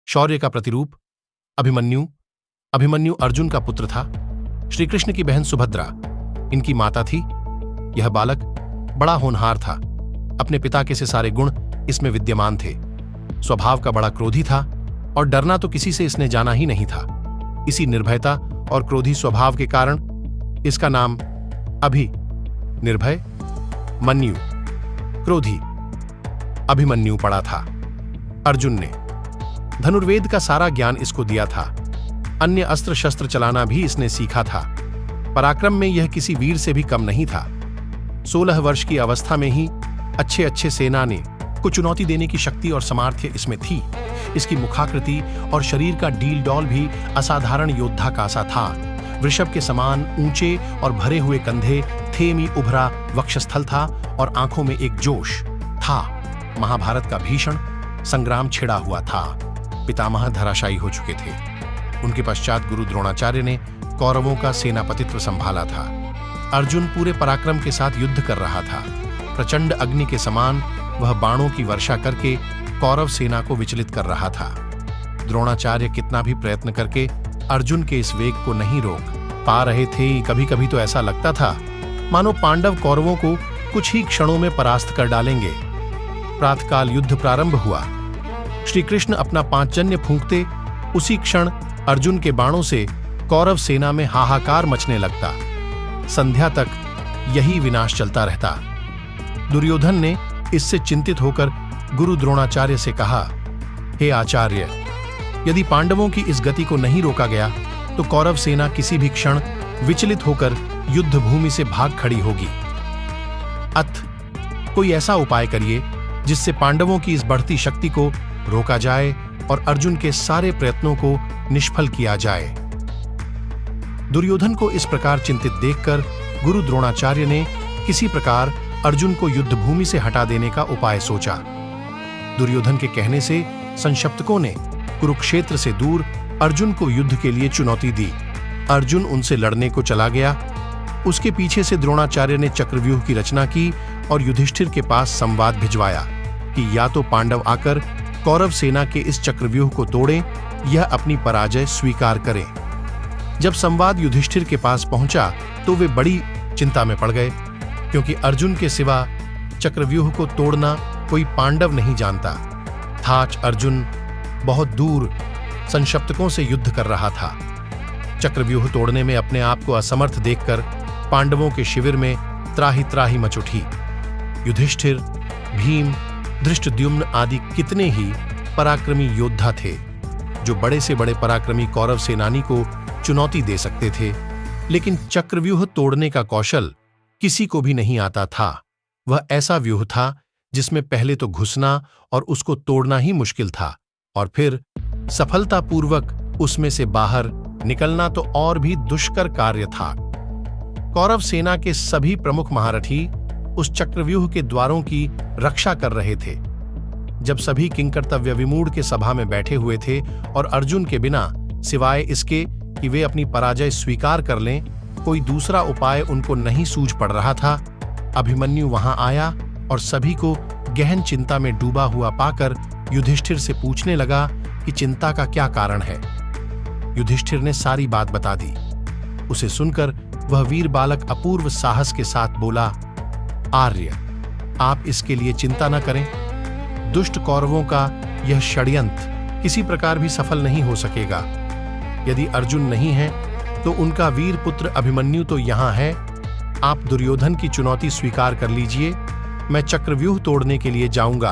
शौर्य का प्रतिरूप अभिमन्यु। अभिमन्यु अर्जुन का पुत्र था। श्री कृष्ण की बहन सुभद्रा इनकी माता थी। यह बालक बड़ा होनहार था। अपने पिता के से सारे गुण इसमें विद्यमान थे। स्वभाव का बड़ा क्रोधी था और डरना तो किसी से इसने जाना ही नहीं था। इसी निर्भयता और क्रोधी स्वभाव के कारण इसका नाम अभि निर्भय, मन्यु क्रोधी, अभिमन्यु पड़ा था। अर्जुन ने धनुर्वेद का सारा ज्ञान इसको दिया था। अन्य अस्त्र शस्त्र चलाना भी इसने सीखा था। पराक्रम में यह किसी वीर से भी कम नहीं था। 16 वर्ष की अवस्था में ही अच्छे अच्छे सेनानी को चुनौती देने की शक्ति और सामर्थ्य इसमें थी। इसकी मुखाकृति और शरीर का डील डॉल भी असाधारण योद्धा का सा था। वृषभ के समान ऊंचे और भरे हुए कंधे, थेमी उभरा वक्षस्थल था और आंखों में एक जोश था। महाभारत का भीषण संग्राम छिड़ा हुआ था। पितामह धराशायी हो चुके थे। उनके पश्चात गुरु द्रोणाचार्य ने कौरवों का सेनापतित्व संभाला था। अर्जुन पूरे पराक्रम के साथ युद्ध कर रहा था। प्रचंड अग्नि के समान वह बाणों की वर्षा करके कौरव सेना को विचलित कर रहा था। द्रोणाचार्य कितना भी प्रयत्न करके अर्जुन के इस वेग को नहीं रोक पा रहे थे। कभी कभी तो ऐसा लगता था मानो पांडव कौरवों को कुछ ही क्षणों में परास्त कर डालेंगे। प्रातःकाल युद्ध प्रारंभ हुआ। श्री कृष्ण अपना पांचजन्य फूंकते उसी क्षण अर्जुन के बाणों से कौरव सेना में हाहाकार मचने लगता। संध्या तक यही विनाश चलता रहता। दुर्योधन ने इससे चिंतित होकर गुरु द्रोणाचार्य से कहा, हे आचार्य, यदि पांडवों की इस गति को नहीं रोका गया तो कौरव सेना किसी भी क्षण विचलित होकर युद्ध भूमि से भाग खड़ी होगी। अत कोई ऐसा उपाय करिए जिससे पांडवों की इस बढ़ती शक्ति को रोका जाए और अर्जुन के सारे प्रयत्नों को निष्फल किया जाए। दुर्योधन को इस प्रकार चिंतित देखकर गुरु द्रोणाचार्य ने किसी प्रकार अर्जुन को युद्ध भूमि से हटा देने का उपाय सोचा। दुर्योधन के कहने से संशप्तकों ने कुरुक्षेत्र से दूर अर्जुन को युद्ध के लिए चुनौती दी। अर्जुन उनसे लड़ने को चला गया। उसके पीछे से द्रोणाचार्य ने चक्रव्यूह की रचना की और युधिष्ठिर के पास संवाद भिजवाया कि या तो पांडव आकर कौरव सेना के इस चक्रव्यूह को तोड़ें या अपनी पराजय स्वीकार करें। जब संवाद युधिष्ठिर के पास पहुंचा तो वे बड़ी चिंता में पड़ गए, क्योंकि अर्जुन के सिवा चक्रव्यूह को तोड़ना कोई पांडव नहीं जानता था। अर्जुन बहुत दूर संशप्तकों से युद्ध कर रहा था। चक्रव्यूह तोड़ने में अपने आप को असमर्थ देखकर पांडवों के शिविर में त्राही त्राही मच उठी। युधिष्ठिर, भीम, धृष्टद्युम्न आदि कितने ही पराक्रमी योद्धा थे जो बड़े से बड़े पराक्रमी कौरव सेनानी को चुनौती दे सकते थे, लेकिन चक्रव्यूह तोड़ने का कौशल किसी को भी नहीं आता था। वह ऐसा व्यूह था जिसमें पहले तो घुसना और उसको तोड़ना ही मुश्किल था, और फिर सफलतापूर्वक उसमें से बाहर निकलना तो और भी दुष्कर कार्य था। कौरव सेना के सभी प्रमुख महारथी उस चक्रव्यूह के द्वारों की रक्षा कर रहे थे। जब सभी किंकर्तव्य विमूढ़ के सभा में बैठे हुए थे और अर्जुन के बिना सिवाय इसके कि वे अपनी पराजय स्वीकार कर लें कोई दूसरा उपाय उनको नहीं सूझ पड़ रहा था, अभिमन्यु वहां आया और सभी को गहन चिंता में डूबा हुआ पाकर युधिष्ठिर से पूछने लगा कि चिंता का क्या कारण है। युधिष्ठिर ने सारी बात बता दी। उसे सुनकर वह वीर बालक अपूर्व साहस के साथ बोला, आर्य, आप इसके लिए चिंता न करें। दुष्ट कौरवों का यह षड्यंत्र किसी प्रकार भी सफल नहीं हो सकेगा। यदि अर्जुन नहीं है तो उनका वीर पुत्र अभिमन्यु तो यहां है। आप दुर्योधन की चुनौती स्वीकार कर लीजिए, मैं चक्रव्यूह तोड़ने के लिए जाऊंगा।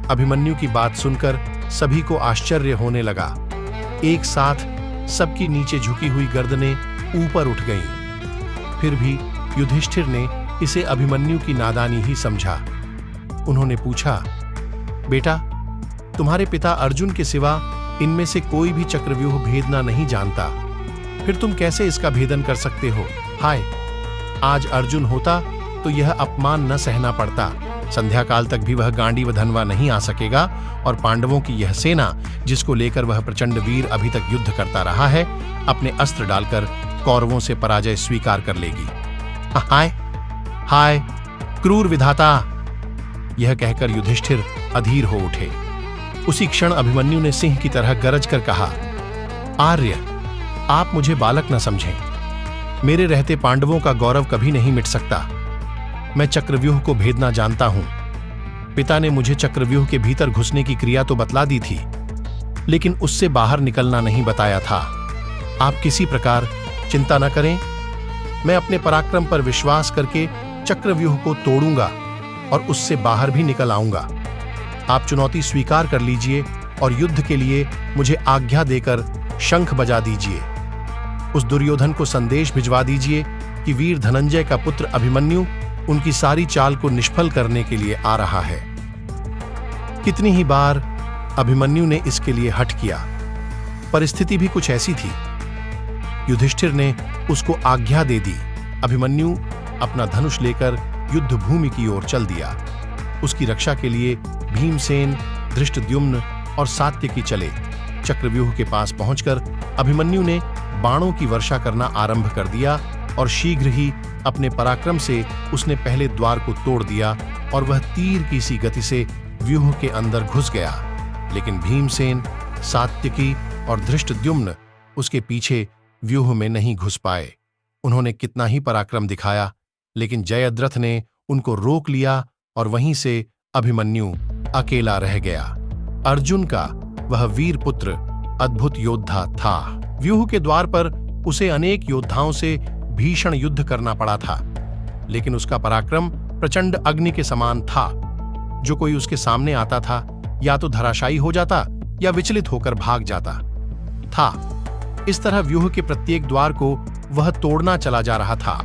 अभिमन्यु की बात सुनकर सभी को आश्चर्य होने लगा। एक साथ सबकी नीचे झुकी हुई गर्दनें ऊपर उठ गईं। फिर भी युधिष्ठिर ने इसे अभिमन्यु की नादानी ही समझा। उन्होंने पूछा, बेटा, तुम्हारे पिता अर्जुन के सिवा इनमें से कोई भी चक्रव्यूह भेदना नहीं जानता, फिर तुम कैसे इसका भेदन कर सकते हो? हाय, आज अर्जुन होता तो यह अपमान न सहना पड़ता। संध्या काल तक भी वह गांडीव धनवा नहीं आ सकेगा और पांडवों की यह सेना, जिसको लेकर वह प्रचंड वीर अभी तक युद्ध करता रहा है, अपने अस्त्र डालकर कौरवों से पराजय स्वीकार कर लेगी। हाय हाय क्रूर विधाता! यह कहकर युधिष्ठिर अधीर हो उठे। उसी क्षण अभिमन्यु ने सिंह की तरह गरज कर कहा, आर्य, आप मुझे बालक न समझें। मेरे रहते पांडवों का गौरव कभी नहीं मिट सकता। मैं चक्रव्यूह को भेदना जानता हूं। पिता ने मुझे चक्रव्यूह के भीतर घुसने की क्रिया तो बतला दी थी, लेकिन उससे बाहर निकलना नहीं बताया था। आप किसी प्रकार चिंता न करें। मैं अपने पराक्रम पर विश्वास करके चक्रव्यूह को तोड़ूंगा और उससे बाहर भी निकल आऊंगा। आप चुनौती स्वीकार कर लीजिए और युद्ध के लिए मुझे आज्ञा देकर शंख बजा दीजिए। उस दुर्योधन को संदेश भिजवा दीजिए कि वीर धनंजय का पुत्र अभिमन्यु उनकी सारी चाल को निष्फल करने के लिए आ रहा है। कितनी ही बार अभिमन्यु ने इसके लिए हठ किया। परिस्थिति भी कुछ ऐसी थी। युधिष्ठिर ने उसको आज्ञा दे दी। अभिमन्यु अपना धनुष लेकर युद्ध भूमि की ओर चल दिया। उसकी रक्षा के लिए भीमसेन, धृष्टद्युम्न और सात्यकी चले। चक्रव्यूह के पास पहुंचकर अभिमन्यु ने बाणों की वर्षा करना आरंभ कर दिया और शीघ्र ही अपने पराक्रम से उसने पहले द्वार को तोड़ दिया और वह तीर की सी गति से व्यूह के अंदर घुस गया। लेकिन भीमसेन, सात्यकी और धृष्टद्युम्न उसके पीछे व्यूह में नहीं घुस पाए। उन्होंने कितना ही पराक्रम दिखाया, लेकिन जयद्रथ ने उनको रोक लिया और वहीं से अभिमन्यु अकेला रह गया। अर्जुन का वह वीर पुत्र अद्भुत योद्धा था। व्यूह के द्वार पर उसे अनेक योद्धाओं से भीषण युद्ध करना पड़ा था, लेकिन उसका पराक्रम प्रचंड अग्नि के समान था। जो कोई उसके सामने आता था या तो धराशायी हो जाता या विचलित होकर भाग जाता था। इस तरह व्यूह के प्रत्येक द्वार को वह तोड़ना चला जा रहा था।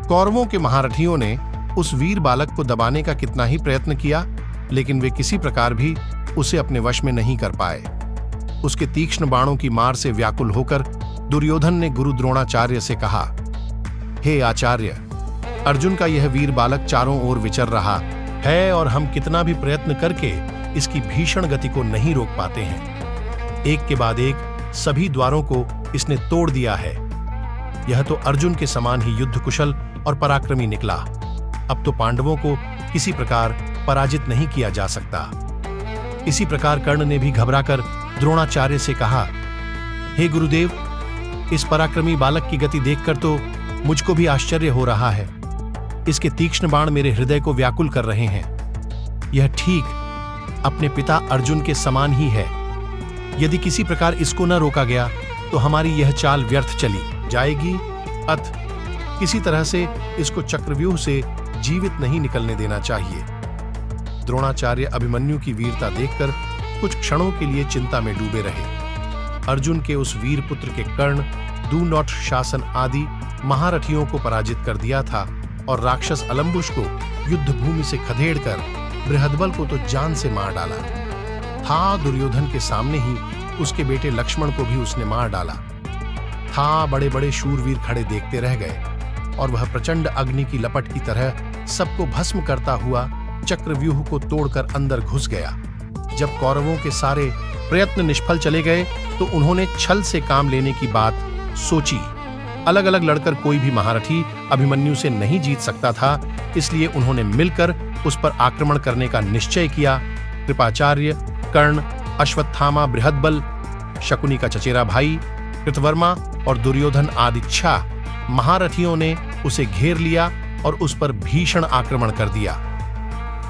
कौरवों के महारथियों ने उस वीर बालक को दबाने का कितना ही प्रयत्न किया, लेकिन वे किसी प्रकार भी उसे अपने वश में नहीं कर पाए। उसके तीक्ष्ण बाणों की मार से व्याकुल होकर दुर्योधन ने गुरु द्रोणाचार्य से कहा, हे आचार्य, अर्जुन का यह वीर बालक चारों ओर विचर रहा है और हम कितना भी प्रयत्न करके इसकी भीषण गति को नहीं रोक पाते हैं। एक के बाद एक सभी द्वारों को इसने तोड़ दिया है। यह तो अर्जुन के समान ही युद्ध कुशल और पराक्रमी निकला। अब तो पांडवों को किसी प्रकार पराजित नहीं किया जा सकता। इसी प्रकार कर्ण ने भी घबराकर द्रोणाचार्य से कहा, हे गुरुदेव, इस पराक्रमी बालक की गति देखकर तो मुझको भी आश्चर्य हो रहा है। इसके तीक्ष्ण बाण मेरे हृदय को व्याकुल कर रहे हैं। यह ठीक अपने पिता अर्जुन के समान ही है। यदि किसी प्रकार इसको न रोका गया तो हमारी यह चाल व्यर्थ चली जाएगी। अत किसी तरह से इसको चक्रव्यूह से जीवित नहीं निकलने देना चाहिए। द्रोणाचार्य अभिमन्यु की वीरता देखकर कुछ क्षणों के लिए चिंता में डूबे रहे। अर्जुन के उस वीर पुत्र के कर्ण, दूनौठ शासन आदि महारथियों को पराजित कर दिया था और राक्षस अलम्बुश को युद्ध भूमि से खदेड़कर बृहद्बल को तो जान से मार डाला था। दुर्योधन के सामने ही उसके बेटे लक्ष्मण को भी उसने मार डाला था। बड़े बड़े शूरवीर खड़े देखते रह गए और वह प्रचंड अग्नि की लपट की तरह सबको भस्म करता हुआ चक्रव्यूह को तोड़कर अंदर घुस गया। जब कौरवों के सारे प्रयत्न निष्फल चले गए तो उन्होंने छल से काम लेने की बात सोची। अलग अलग लड़कर कोई भी महारथी अभिमन्यु से नहीं जीत सकता था, इसलिए उन्होंने मिलकर उस पर आक्रमण करने का निश्चय किया। कृपाचार्य, कर्ण, अश्वत्थामा, बृहद्बल, शकुनी का चचेरा भाई कृतवर्मा और दुर्योधन आदि 6 महारथियों ने उसे घेर लिया और उस पर भीषण आक्रमण कर दिया।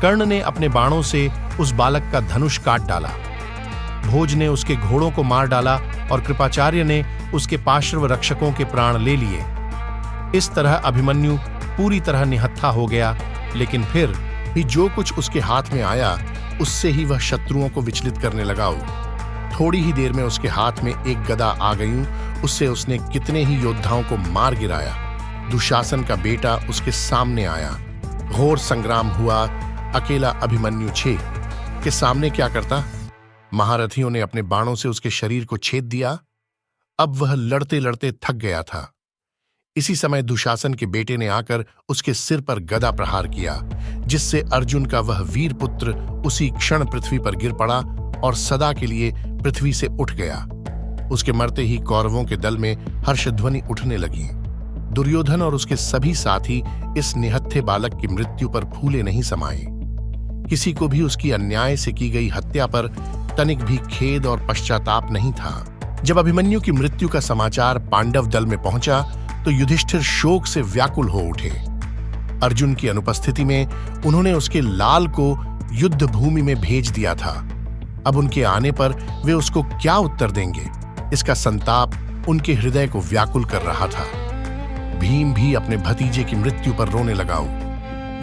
कर्ण ने अपने बाणों से उस बालक का धनुष काट डाला। भोज ने उसके घोड़ों को मार डाला और कृपाचार्य ने उसके पार्श्व रक्षकों के प्राण ले लिए। इस तरह अभिमन्यु पूरी तरह निहत्था हो गया, लेकिन फिर भी जो कुछ उसके हाथ में आया उससे ही वह शत्रुओं को विचलित करने लगा। थोड़ी ही देर में उसके हाथ में एक गदा आ गई। उससे उसने कितने ही योद्धाओं को मार गिराया। दुशासन का बेटा उसके सामने आया। घोर संग्राम हुआ। अकेला अभिमन्यु के सामने क्या करता? महारथियों ने अपने बाणों से उसके शरीर को छेद दिया। अब वह लड़ते लड़ते थक गया था। इसी समय दुशासन के बेटे ने आकर उसके सिर पर गदा प्रहार किया, जिससे अर्जुन का वह वीर पुत्र उसी क्षण पृथ्वी पर गिर पड़ा और सदा के लिए पृथ्वी से उठ गया। उसके मरते ही कौरवों के दल में हर्षध्वनि उठने लगी। दुर्योधन और उसके सभी साथी इस निहत्थे बालक की मृत्यु पर फूले नहीं समाये। किसी को भी उसकी अन्याय से की गई हत्या पर तनिक भी खेद और पश्चाताप नहीं था। जब अभिमन्यु की मृत्यु का समाचार पांडव दल में पहुंचा तो युधिष्ठिर शोक से व्याकुल हो उठे। अर्जुन की अनुपस्थिति में उन्होंने उसके लाल को युद्ध भूमि में भेज दिया था। अब उनके आने पर वे उसको क्या उत्तर देंगे, इसका संताप उनके हृदय को व्याकुल कर रहा था। भीम भी अपने भतीजे की मृत्यु पर रोने लगा।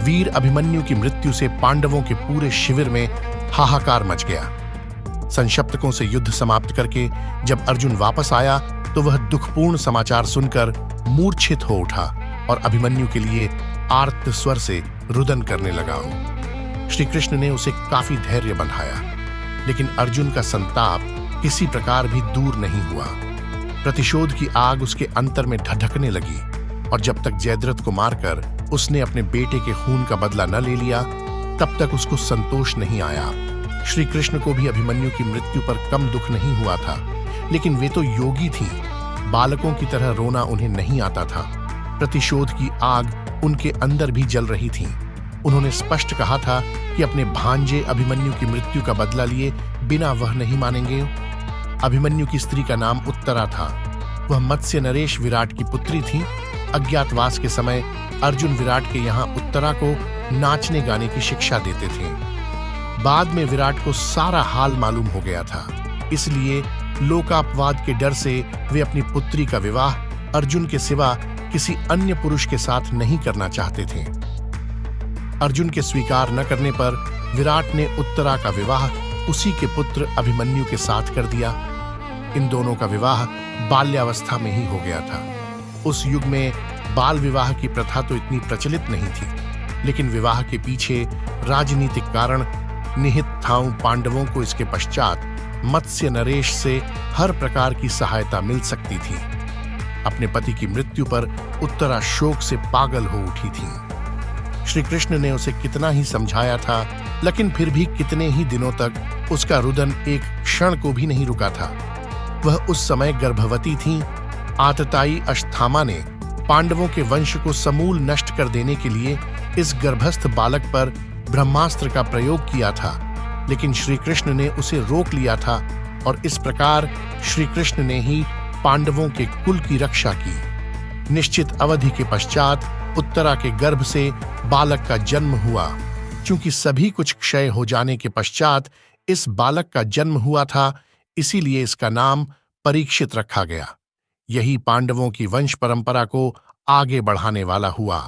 वीर अभिमन्यु की मृत्यु से पांडवों के पूरे शिविर में हाहाकार मच गया। संशप्तकों से युद्ध समाप्त करके जब अर्जुन वापस आया तो वह दुखपूर्ण समाचार सुनकर मूर्छित हो उठा और अभिमन्यु के लिए आर्त स्वर से रुदन करने लगा। श्री कृष्ण ने उसे काफी धैर्य बंधाया, लेकिन अर्जुन का संताप किसी प्रकार भी दूर नहीं हुआ। प्रतिशोध की आग उसके अंतर में ढधकने लगी और जब तक जयद्रथ को मारकर उसने अपने बेटे के खून का बदला न ले लिया तब तक उसको संतोष नहीं आया। श्री कृष्ण को भी अभिमन्यु की मृत्यु पर कम दुख नहीं हुआ था, लेकिन वे तो योगी थी, बालकों की तरह रोना उन्हें नहीं आता था। प्रतिशोध की आग उनके अंदर भी जल रही थी। उन्होंने स्पष्ट कहा था कि अपने भांजे अभिमन्यु की मृत्यु का बदला लिए बिना वह नहीं मानेंगे। अभिमन्यु की स्त्री का नाम उत्तरा था। वह मत्स्य नरेश विराट की पुत्री थी। अज्ञातवास के समय अर्जुन विराट के यहाँ उत्तरा को नाचने गाने की शिक्षा देते थे। बाद में विराट को सारा हाल मालूम हो गया था, इसलिए लोकापवाद के डर से वे अपनी पुत्री का विवाह अर्जुन के सिवा किसी अन्य पुरुष के साथ नहीं करना चाहते थे। अर्जुन के स्वीकार न करने पर विराट ने उत्तरा का विवाह उसी के पुत्र अभिमन्यु के साथ कर दिया। इन दोनों का विवाह बाल्यावस्था में ही हो गया था। उस युग में बाल विवाह की प्रथा तो इतनी प्रचलित नहीं थी, लेकिन विवाह के पीछे राजनीतिक कारण निहित था। पांडवों को इसके पश्चात मत्स्य नरेश से हर प्रकार की सहायता मिल सकती थी। अपने पति की मृत्यु पर उत्तरा शोक से पागल हो उठी थी। श्री कृष्ण ने उसे कितना ही समझाया था, लेकिन फिर भी कितने ही दिनों तक उसका रुदन एक क्षण को भी नहीं रुका था। वह उस समय गर्भवती थी। आतताई अश्वत्थामा ने पांडवों के वंश को समूल नष्ट कर देने के लिए इस गर्भस्थ बालक पर ब्रह्मास्त्र का प्रयोग किया था, लेकिन श्री कृष्ण ने उसे रोक लिया था और इस प्रकार श्री कृष्ण ने ही पांडवों के कुल की रक्षा की। निश्चित अवधि के पश्चात उत्तरा के गर्भ से बालक का जन्म हुआ। चूंकि सभी कुछ क्षय हो जाने के पश्चात इस बालक का जन्म हुआ था, इसीलिए इसका नाम परीक्षित रखा गया। यही पांडवों की वंश परंपरा को आगे बढ़ाने वाला हुआ।